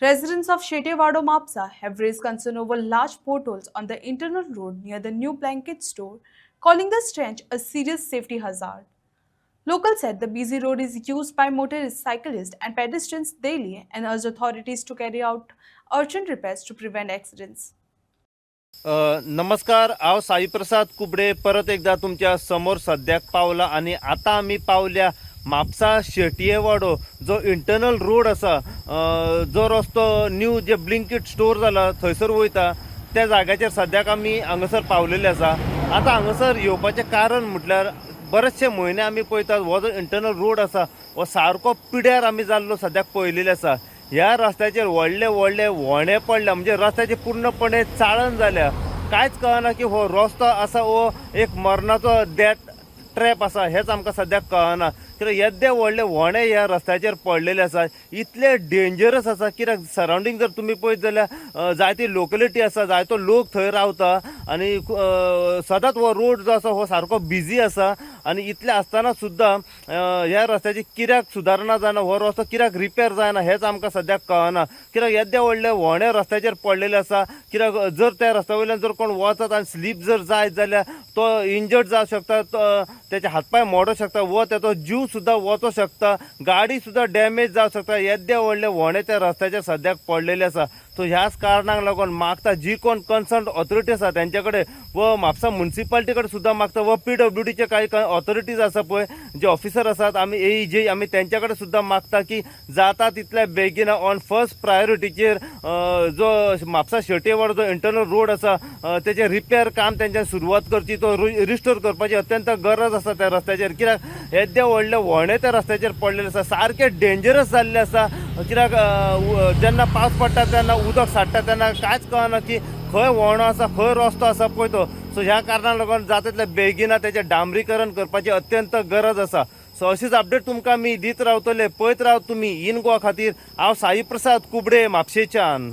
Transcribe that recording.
Residents of Shetewado Mapsa have raised concern over large potholes on the internal road near the new blanket store, calling the stretch a serious safety hazard. Locals said the busy road is used by motorists, cyclists, and pedestrians daily and urged authorities to carry out urgent repairs to prevent accidents. नमस्कार, हांव साई प्रसाद कुबडे परत एकदा तुमच्या समोर सद्याक पावला आणि आता आम्ही पावल्या म्हापसा शेटयेवाडो जो इंटरनल रोड आसा, जो रस्तो न्यू जे ब्लिंकिट स्टोर जाला थंयसर वयता त्या जाग्याचेर सद्याक आमी हांगासर पावलेले आसा. आता हांगासर येवपाचें कारण म्हटल्यार बरेचशे म्हयने आमी पळयतात हो जो इंटरनल रोड आसा हो सारको पिड्यार आमी जाल्लो सद्याक पळयलेले आसा. ह्या रस्त्याचेर व्हडले व्हडले व्हणे पडल्या, म्हणजे रस्त्याची पूर्णपणे चाळण जाल्या. कांयच कळना की हो रस्तो आसा हो एक मरणाचो डेथ ट्रॅप आसा हेच आमकां सद्याक कळना. कित्याक येदे व्हडले व्हणे ह्या रस्त्याचेर पडलेले आसा, इतले डेंजरस आसा. कित्याक सरावंडींग जर तुमी पळयत जाल्यार जायती लोकलिटी आसा, जायतो लोक थंय रावता आनी सदांच हो रोड जो आसा हो सारको बिजी आसा. आनी इतले आसतना सुद्दां ह्या रस्त्याची कित्याक सुदारणा जायना, हो रस्तो कित्याक रिपेर जायना हेच आमकां सद्याक कळना. कित्याक येदे व्हडले व्हणे रस्त्याचेर पडलेले आसा. कित्याक जर त्या रस्त्या वयल्यान जर कोण वचत आनी स्लीप जर जायत जाल्यार तो इंजर्ड जावं शकता, त्याचे हातपाय मोडूं शकता, व त्याचो जीव सुद्दां वचूंक शकता, गाडी सुद्दां डॅमेज जावं शकता. येदे व्हडले व्हणे त्या रस्त्याचेर सद्याक पडलेले आसा. सो ह्याच कारणाक लागून मागता जी कोण कन्सर्न ऑथॉरिटी आसा तेंच्या कडेन व म्हापसा म्युनिसिपालिटी कडेन सुद्दां मागता, व PWDचे काही ऑथॉरिटीज आसा पळय जे ऑफिसर आसात, आमी AEJ आमी तेंच्या कडेन सुद्दां मागता की जाता तितल्या बेगीन ऑन फर्स्ट प्रायोरिटीचेर जो म्हापसा शेटयेवाडो जो इंटरनल रोड आसा तेचे रिपेर काम तेंच्यान सुरवात करची, तो रिस्टोर करपाची अत्यंत गरज आसा त्या रस्त्याचेर. कित्याक येदे व्हडले व्हणे त्या रस्त्याचेर पडलेले आसा, सारके डेंजरस जाल्ले आसा. कित्याक जेन्ना पावस पडटा तेन्ना उदक साठटा तेन्ना कांयच कळना की खंय व्हणो आसा खंय रस्तो आसा पळय तो. सो ह्या कारणाक लागून जाता तितले बेगिना तेचें डांबरीकरण करपाची अत्यंत गरज आसा. सो अशीच अपडेट तुमकां आमी दीत रावतले. पळयत रावत तुमी इन गोवा खातीर. हांव साई प्रसाद कुबडे म्हापशेच्यान.